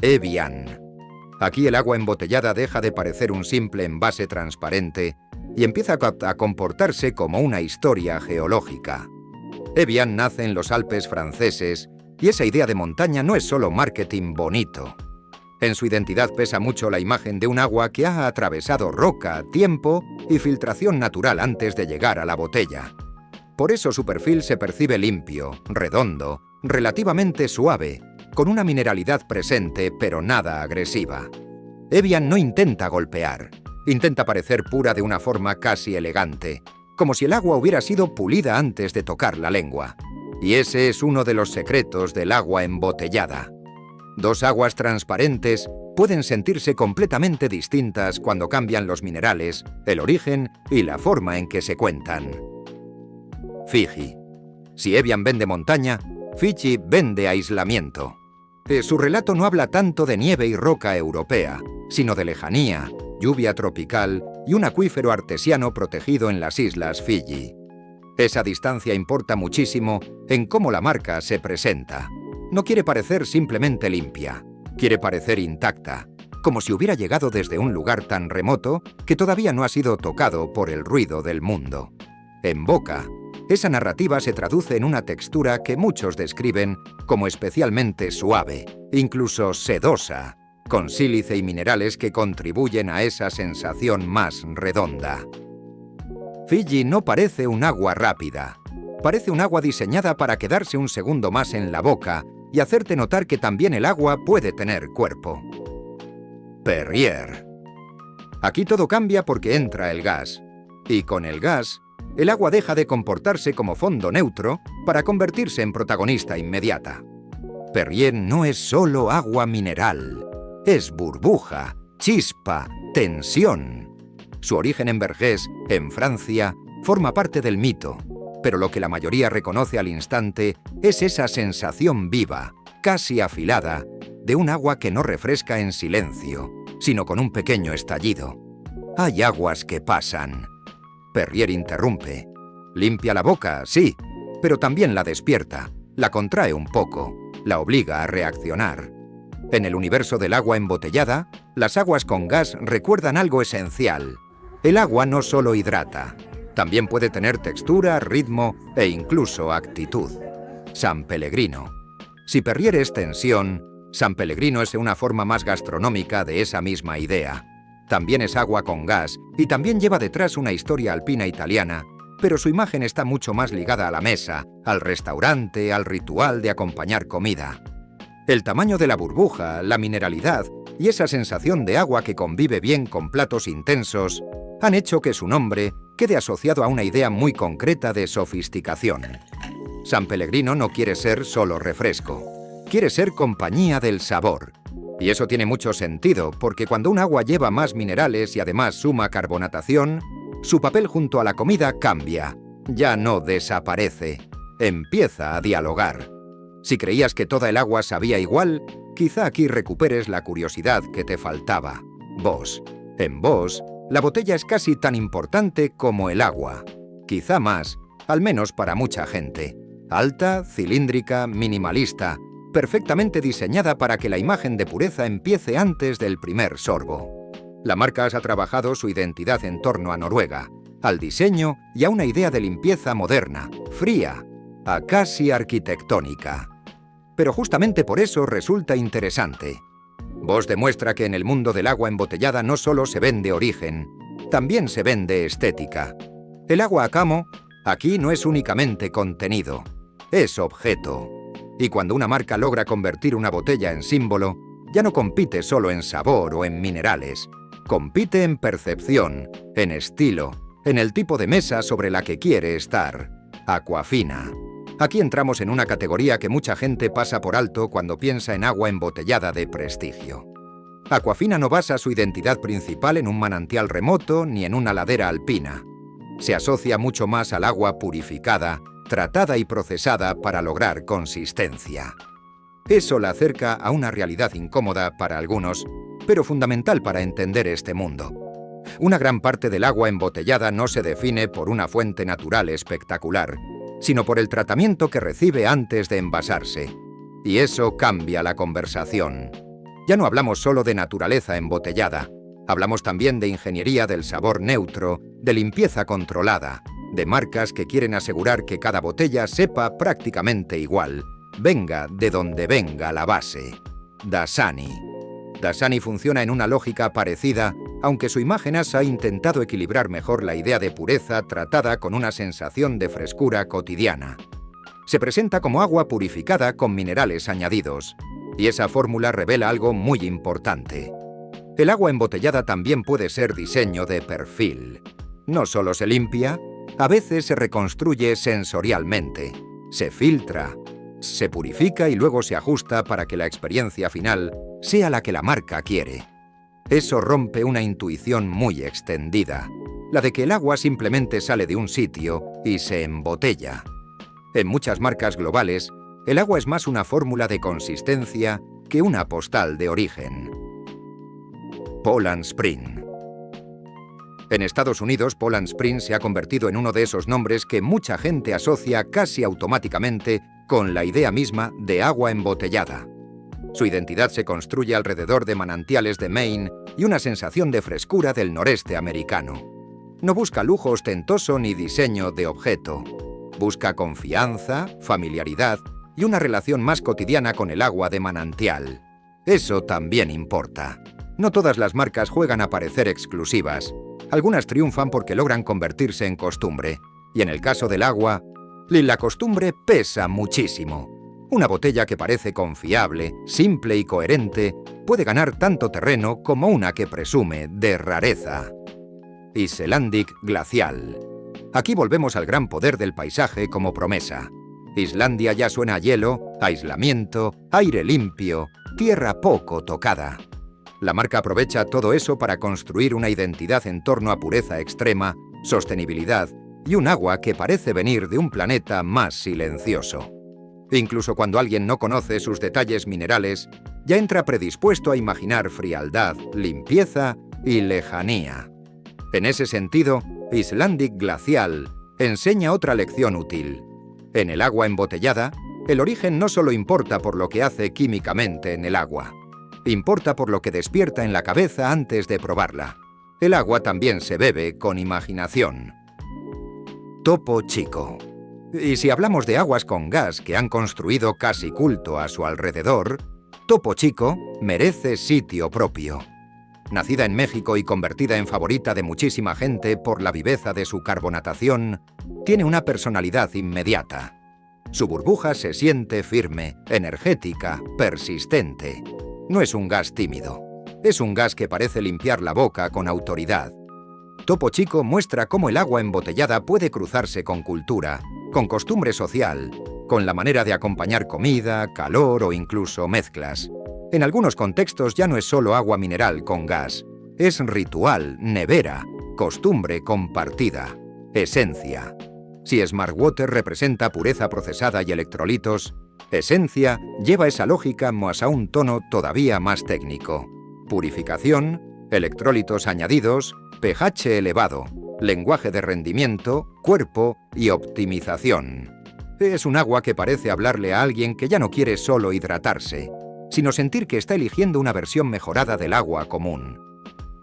Evian. Aquí el agua embotellada deja de parecer un simple envase transparente y empieza a comportarse como una historia geológica. Evian nace en los Alpes franceses y esa idea de montaña no es solo marketing bonito. En su identidad pesa mucho la imagen de un agua que ha atravesado roca, tiempo y filtración natural antes de llegar a la botella. Por eso su perfil se percibe limpio, redondo, relativamente suave, con una mineralidad presente pero nada agresiva. Evian no intenta golpear, intenta parecer pura de una forma casi elegante, como si el agua hubiera sido pulida antes de tocar la lengua. Y ese es uno de los secretos del agua embotellada. Dos aguas transparentes pueden sentirse completamente distintas cuando cambian los minerales, el origen y la forma en que se cuentan. Fiji. Si Evian vende montaña, Fiji vende aislamiento. Su relato no habla tanto de nieve y roca europea, sino de lejanía, lluvia tropical y un acuífero artesiano protegido en las islas Fiji. Esa distancia importa muchísimo en cómo la marca se presenta. No quiere parecer simplemente limpia, quiere parecer intacta, como si hubiera llegado desde un lugar tan remoto que todavía no ha sido tocado por el ruido del mundo. En boca, esa narrativa se traduce en una textura que muchos describen como especialmente suave, incluso sedosa, con sílice y minerales que contribuyen a esa sensación más redonda. Fiji no parece un agua rápida. Parece un agua diseñada para quedarse un segundo más en la boca y hacerte notar que también el agua puede tener cuerpo. Perrier. Aquí todo cambia porque entra el gas. Y con el gas, el agua deja de comportarse como fondo neutro para convertirse en protagonista inmediata. Perrier no es solo agua mineral. Es burbuja, chispa, tensión. Su origen en Vergés, en Francia, forma parte del mito, pero lo que la mayoría reconoce al instante es esa sensación viva, casi afilada, de un agua que no refresca en silencio, sino con un pequeño estallido. Hay aguas que pasan. Perrier interrumpe. Limpia la boca, sí, pero también la despierta, la contrae un poco, la obliga a reaccionar. En el universo del agua embotellada, las aguas con gas recuerdan algo esencial. El agua no solo hidrata, también puede tener textura, ritmo e incluso actitud. San Pellegrino. Si Perrier es tensión, San Pellegrino es una forma más gastronómica de esa misma idea. También es agua con gas y también lleva detrás una historia alpina italiana, pero su imagen está mucho más ligada a la mesa, al restaurante, al ritual de acompañar comida. El tamaño de la burbuja, la mineralidad y esa sensación de agua que convive bien con platos intensos han hecho que su nombre quede asociado a una idea muy concreta de sofisticación. San Pellegrino no quiere ser solo refresco, quiere ser compañía del sabor. Y eso tiene mucho sentido, porque cuando un agua lleva más minerales y además suma carbonatación, su papel junto a la comida cambia, ya no desaparece, empieza a dialogar. Si creías que toda el agua sabía igual, quizá aquí recuperes la curiosidad que te faltaba. Boss. En Boss, la botella es casi tan importante como el agua. Quizá más, al menos para mucha gente. Alta, cilíndrica, minimalista, perfectamente diseñada para que la imagen de pureza empiece antes del primer sorbo. La marca ha trabajado su identidad en torno a Noruega, al diseño y a una idea de limpieza moderna, fría, a casi arquitectónica. Pero justamente por eso resulta interesante. Boss demuestra que en el mundo del agua embotellada no solo se vende origen, también se vende estética. El agua Acamo aquí no es únicamente contenido, es objeto. Y cuando una marca logra convertir una botella en símbolo, ya no compite solo en sabor o en minerales. Compite en percepción, en estilo, en el tipo de mesa sobre la que quiere estar. Aquafina. Aquí entramos en una categoría que mucha gente pasa por alto cuando piensa en agua embotellada de prestigio. Aquafina no basa su identidad principal en un manantial remoto ni en una ladera alpina. Se asocia mucho más al agua purificada, tratada y procesada para lograr consistencia. Eso la acerca a una realidad incómoda para algunos, pero fundamental para entender este mundo. Una gran parte del agua embotellada no se define por una fuente natural espectacular, sino por el tratamiento que recibe antes de envasarse. Y eso cambia la conversación. Ya no hablamos solo de naturaleza embotellada, hablamos también de ingeniería del sabor neutro, de limpieza controlada, de marcas que quieren asegurar que cada botella sepa prácticamente igual, venga de donde venga la base. Dasani. Dasani funciona en una lógica parecida, aunque su imagen ha intentado equilibrar mejor la idea de pureza tratada con una sensación de frescura cotidiana. Se presenta como agua purificada con minerales añadidos, y esa fórmula revela algo muy importante. El agua embotellada también puede ser diseño de perfil. No solo se limpia, a veces se reconstruye sensorialmente, se filtra, se purifica y luego se ajusta para que la experiencia final sea la que la marca quiere. Eso rompe una intuición muy extendida, la de que el agua simplemente sale de un sitio y se embotella. En muchas marcas globales, el agua es más una fórmula de consistencia que una postal de origen. Poland Spring. En Estados Unidos, Poland Spring se ha convertido en uno de esos nombres que mucha gente asocia casi automáticamente con la idea misma de agua embotellada. Su identidad se construye alrededor de manantiales de Maine y una sensación de frescura del noreste americano. No busca lujo ostentoso ni diseño de objeto. Busca confianza, familiaridad y una relación más cotidiana con el agua de manantial. Eso también importa. No todas las marcas juegan a parecer exclusivas. Algunas triunfan porque logran convertirse en costumbre. Y en el caso del agua, la costumbre pesa muchísimo. Una botella que parece confiable, simple y coherente puede ganar tanto terreno como una que presume de rareza. Icelandic Glacial. Aquí volvemos al gran poder del paisaje como promesa. Islandia ya suena a hielo, aislamiento, aire limpio, tierra poco tocada. La marca aprovecha todo eso para construir una identidad en torno a pureza extrema, sostenibilidad y un agua que parece venir de un planeta más silencioso. Incluso cuando alguien no conoce sus detalles minerales, ya entra predispuesto a imaginar frialdad, limpieza y lejanía. En ese sentido, Icelandic Glacial enseña otra lección útil. En el agua embotellada, el origen no solo importa por lo que hace químicamente en el agua. Importa por lo que despierta en la cabeza antes de probarla. El agua también se bebe con imaginación. Topo Chico. Y si hablamos de aguas con gas que han construido casi culto a su alrededor, Topo Chico merece sitio propio. Nacida en México y convertida en favorita de muchísima gente por la viveza de su carbonatación, tiene una personalidad inmediata. Su burbuja se siente firme, energética, persistente. No es un gas tímido. Es un gas que parece limpiar la boca con autoridad. Topo Chico muestra cómo el agua embotellada puede cruzarse con cultura, con costumbre social, con la manera de acompañar comida, calor o incluso mezclas. En algunos contextos ya no es solo agua mineral con gas. Es ritual, nevera, costumbre compartida, esencia. Si Smart Water representa pureza procesada y electrolitos, Esencia lleva esa lógica más a un tono todavía más técnico. Purificación, electrólitos añadidos, pH elevado, lenguaje de rendimiento, cuerpo y optimización. Es un agua que parece hablarle a alguien que ya no quiere solo hidratarse, sino sentir que está eligiendo una versión mejorada del agua común.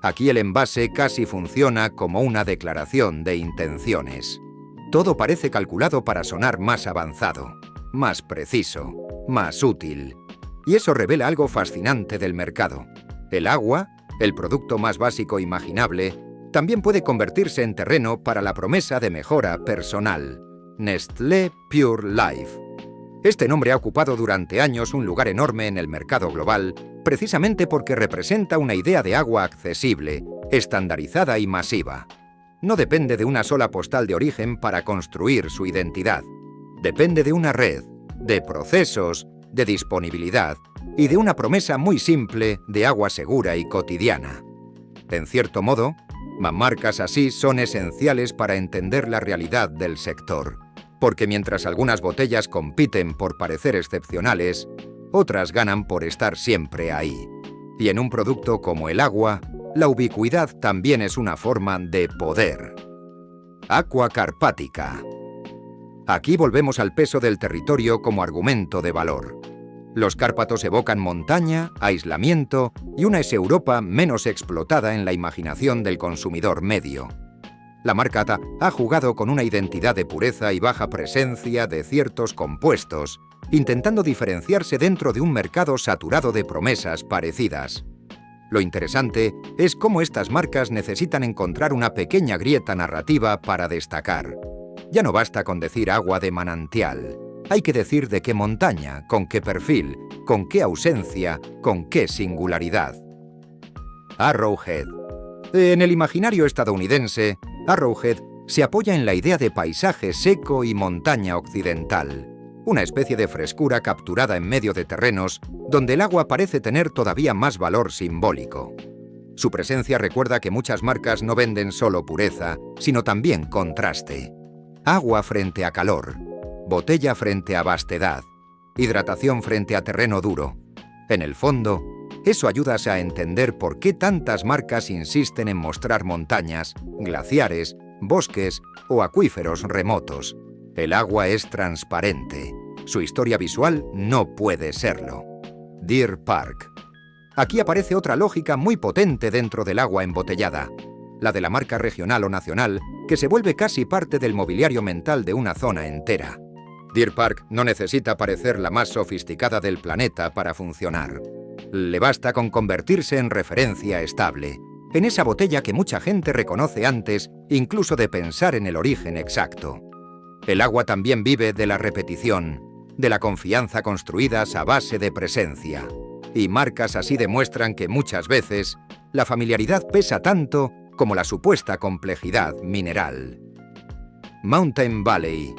Aquí el envase casi funciona como una declaración de intenciones. Todo parece calculado para sonar más avanzado, más preciso, más útil. Y eso revela algo fascinante del mercado. El agua, el producto más básico imaginable, también puede convertirse en terreno para la promesa de mejora personal. Nestlé Pure Life. Este nombre ha ocupado durante años un lugar enorme en el mercado global, precisamente porque representa una idea de agua accesible, estandarizada y masiva. No depende de una sola postal de origen para construir su identidad. Depende de una red, de procesos, de disponibilidad y de una promesa muy simple de agua segura y cotidiana. En cierto modo, marcas así son esenciales para entender la realidad del sector, porque mientras algunas botellas compiten por parecer excepcionales, otras ganan por estar siempre ahí. Y en un producto como el agua, la ubicuidad también es una forma de poder. Aqua Carpatica. Aquí volvemos al peso del territorio como argumento de valor. Los Cárpatos evocan montaña, aislamiento y una es Europa menos explotada en la imaginación del consumidor medio. La marca ha jugado con una identidad de pureza y baja presencia de ciertos compuestos, intentando diferenciarse dentro de un mercado saturado de promesas parecidas. Lo interesante es cómo estas marcas necesitan encontrar una pequeña grieta narrativa para destacar. Ya no basta con decir agua de manantial. Hay que decir de qué montaña, con qué perfil, con qué ausencia, con qué singularidad. Arrowhead. En el imaginario estadounidense, Arrowhead se apoya en la idea de paisaje seco y montaña occidental, una especie de frescura capturada en medio de terrenos donde el agua parece tener todavía más valor simbólico. Su presencia recuerda que muchas marcas no venden solo pureza, sino también contraste. Agua frente a calor, botella frente a vastedad, hidratación frente a terreno duro. En el fondo, eso ayuda a entender por qué tantas marcas insisten en mostrar montañas, glaciares, bosques o acuíferos remotos. El agua es transparente. Su historia visual no puede serlo. Deer Park. Aquí aparece otra lógica muy potente dentro del agua embotellada, la de la marca regional o nacional, que se vuelve casi parte del mobiliario mental de una zona entera. Deer Park no necesita parecer la más sofisticada del planeta para funcionar. Le basta con convertirse en referencia estable, en esa botella que mucha gente reconoce antes incluso de pensar en el origen exacto. El agua también vive de la repetición, de la confianza construidas a base de presencia. Y marcas así demuestran que muchas veces la familiaridad pesa tanto como la supuesta complejidad mineral. Mountain Valley.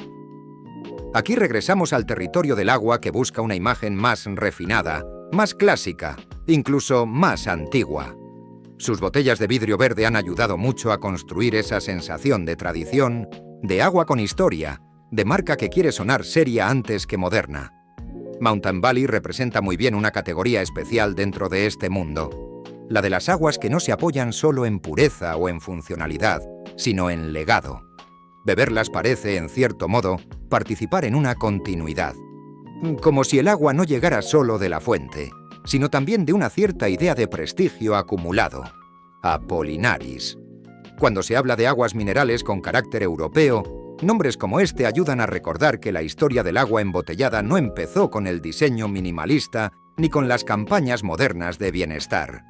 Aquí regresamos al territorio del agua que busca una imagen más refinada, más clásica, incluso más antigua. Sus botellas de vidrio verde han ayudado mucho a construir esa sensación de tradición, de agua con historia, de marca que quiere sonar seria antes que moderna. Mountain Valley representa muy bien una categoría especial dentro de este mundo, la de las aguas que no se apoyan solo en pureza o en funcionalidad, sino en legado. Beberlas parece, en cierto modo, participar en una continuidad. Como si el agua no llegara solo de la fuente, sino también de una cierta idea de prestigio acumulado. Apollinaris. Cuando se habla de aguas minerales con carácter europeo, nombres como este ayudan a recordar que la historia del agua embotellada no empezó con el diseño minimalista ni con las campañas modernas de bienestar.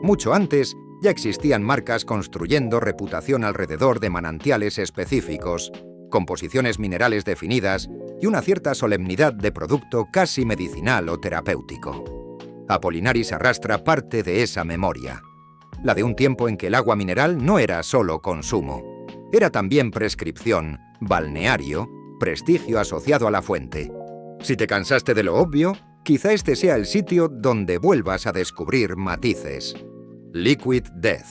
Mucho antes, ya existían marcas construyendo reputación alrededor de manantiales específicos, composiciones minerales definidas y una cierta solemnidad de producto casi medicinal o terapéutico. Apollinaris arrastra parte de esa memoria, la de un tiempo en que el agua mineral no era solo consumo, era también prescripción, balneario, prestigio asociado a la fuente. Si te cansaste de lo obvio, quizá este sea el sitio donde vuelvas a descubrir matices. Liquid Death.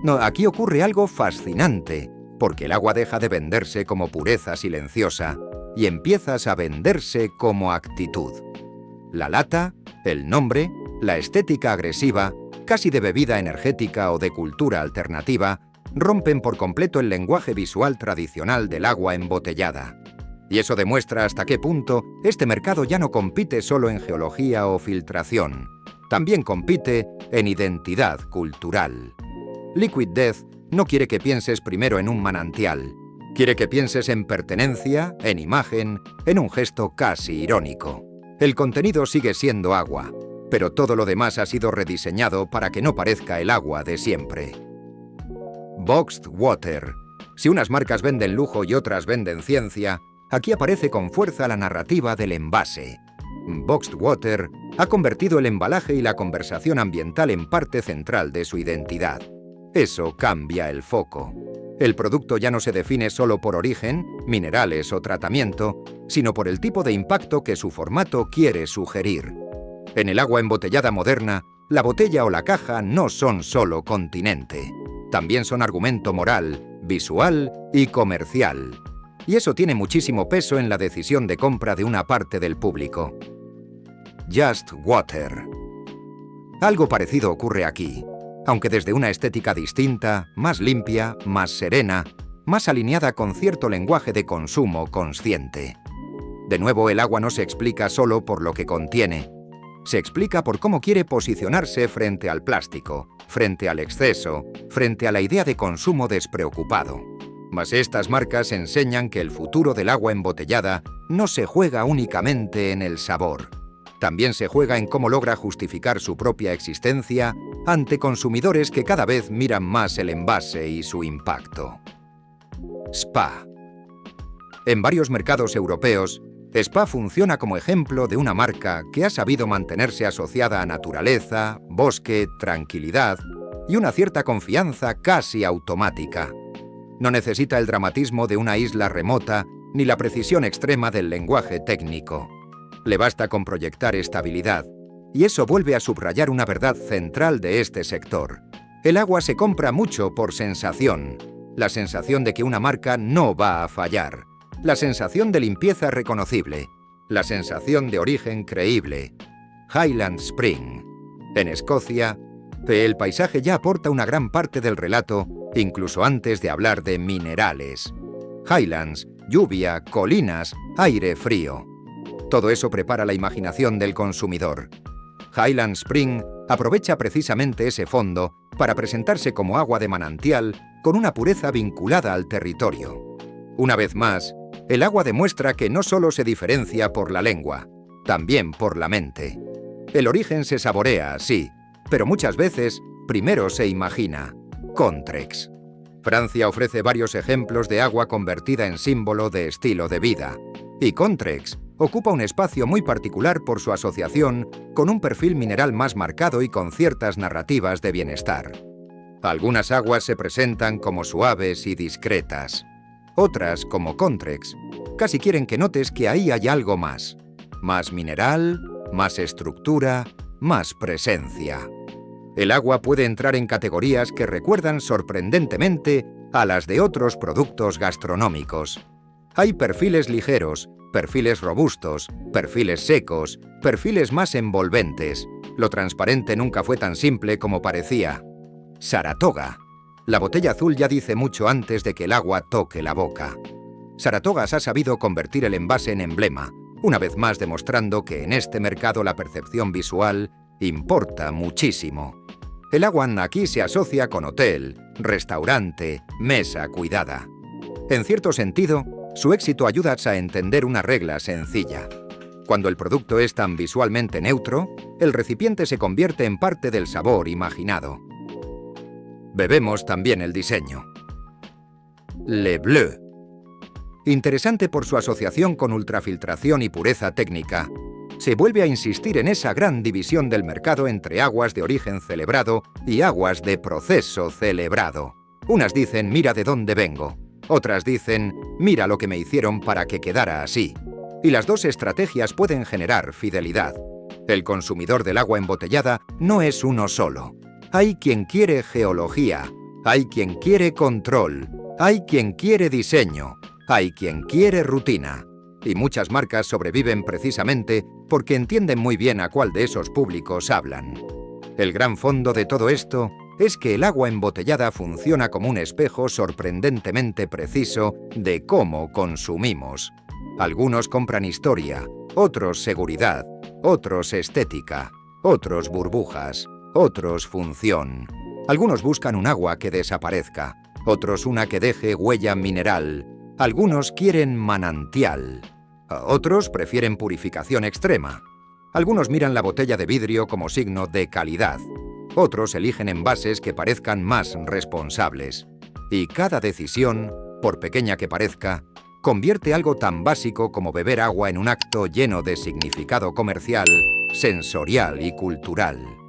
No, aquí ocurre algo fascinante, porque el agua deja de venderse como pureza silenciosa y empiezas a venderse como actitud. La lata, el nombre, la estética agresiva, casi de bebida energética o de cultura alternativa, rompen por completo el lenguaje visual tradicional del agua embotellada. Y eso demuestra hasta qué punto este mercado ya no compite solo en geología o filtración, también compite en identidad cultural. Liquid Death no quiere que pienses primero en un manantial, quiere que pienses en pertenencia, en imagen, en un gesto casi irónico. El contenido sigue siendo agua, pero todo lo demás ha sido rediseñado para que no parezca el agua de siempre. Boxed Water. Si unas marcas venden lujo y otras venden ciencia, aquí aparece con fuerza la narrativa del envase. Boxed Water ha convertido el embalaje y la conversación ambiental en parte central de su identidad. Eso cambia el foco. El producto ya no se define solo por origen, minerales o tratamiento, sino por el tipo de impacto que su formato quiere sugerir. En el agua embotellada moderna, la botella o la caja no son solo continente. También son argumento moral, visual y comercial. Y eso tiene muchísimo peso en la decisión de compra de una parte del público. Just Water. Algo parecido ocurre aquí, aunque desde una estética distinta, más limpia, más serena, más alineada con cierto lenguaje de consumo consciente. De nuevo, el agua no se explica solo por lo que contiene, Se explica por cómo quiere posicionarse frente al plástico, frente al exceso, frente a la idea de consumo despreocupado. Mas estas marcas enseñan que el futuro del agua embotellada no se juega únicamente en el sabor. También se juega en cómo logra justificar su propia existencia ante consumidores que cada vez miran más el envase y su impacto. Spa. En varios mercados europeos, Spa funciona como ejemplo de una marca que ha sabido mantenerse asociada a naturaleza, bosque, tranquilidad y una cierta confianza casi automática. No necesita el dramatismo de una isla remota ni la precisión extrema del lenguaje técnico. Le basta con proyectar estabilidad, y eso vuelve a subrayar una verdad central de este sector. El agua se compra mucho por sensación, la sensación de que una marca no va a fallar, la sensación de limpieza reconocible, la sensación de origen creíble. Highland Spring. En Escocia, el paisaje ya aporta una gran parte del relato, incluso antes de hablar de minerales. Highlands, lluvia, colinas, aire frío. Todo eso prepara la imaginación del consumidor. Highland Spring aprovecha precisamente ese fondo para presentarse como agua de manantial con una pureza vinculada al territorio. Una vez más, el agua demuestra que no solo se diferencia por la lengua, también por la mente. El origen se saborea, sí, pero muchas veces primero se imagina. Contrex. Francia ofrece varios ejemplos de agua convertida en símbolo de estilo de vida, y Contrex ocupa un espacio muy particular por su asociación con un perfil mineral más marcado y con ciertas narrativas de bienestar. Algunas aguas se presentan como suaves y discretas. Otras, como Contrex, casi quieren que notes que ahí hay algo más. Más mineral, más estructura, más presencia. El agua puede entrar en categorías que recuerdan sorprendentemente a las de otros productos gastronómicos. Hay perfiles ligeros, perfiles robustos, perfiles secos, perfiles más envolventes. Lo transparente nunca fue tan simple como parecía. Saratoga. La botella azul ya dice mucho antes de que el agua toque la boca. Saratogas ha sabido convertir el envase en emblema, una vez más demostrando que en este mercado la percepción visual importa muchísimo. El agua aquí se asocia con hotel, restaurante, mesa cuidada. En cierto sentido, su éxito ayuda a entender una regla sencilla. Cuando el producto es tan visualmente neutro, el recipiente se convierte en parte del sabor imaginado. Bebemos también el diseño. Le Bleu. Interesante por su asociación con ultrafiltración y pureza técnica, se vuelve a insistir en esa gran división del mercado entre aguas de origen celebrado y aguas de proceso celebrado. Unas dicen, mira de dónde vengo. Otras dicen, mira lo que me hicieron para que quedara así. Y las dos estrategias pueden generar fidelidad. El consumidor del agua embotellada no es uno solo. Hay quien quiere geología, hay quien quiere control, hay quien quiere diseño, hay quien quiere rutina. Y muchas marcas sobreviven precisamente porque entienden muy bien a cuál de esos públicos hablan. El gran fondo de todo esto es que el agua embotellada funciona como un espejo sorprendentemente preciso de cómo consumimos. Algunos compran historia, otros seguridad, otros estética, otros burbujas, otros función. Algunos buscan un agua que desaparezca, otros una que deje huella mineral. Algunos quieren manantial. Otros prefieren purificación extrema. Algunos miran la botella de vidrio como signo de calidad. Otros eligen envases que parezcan más responsables. Y cada decisión, por pequeña que parezca, convierte algo tan básico como beber agua en un acto lleno de significado comercial, sensorial y cultural.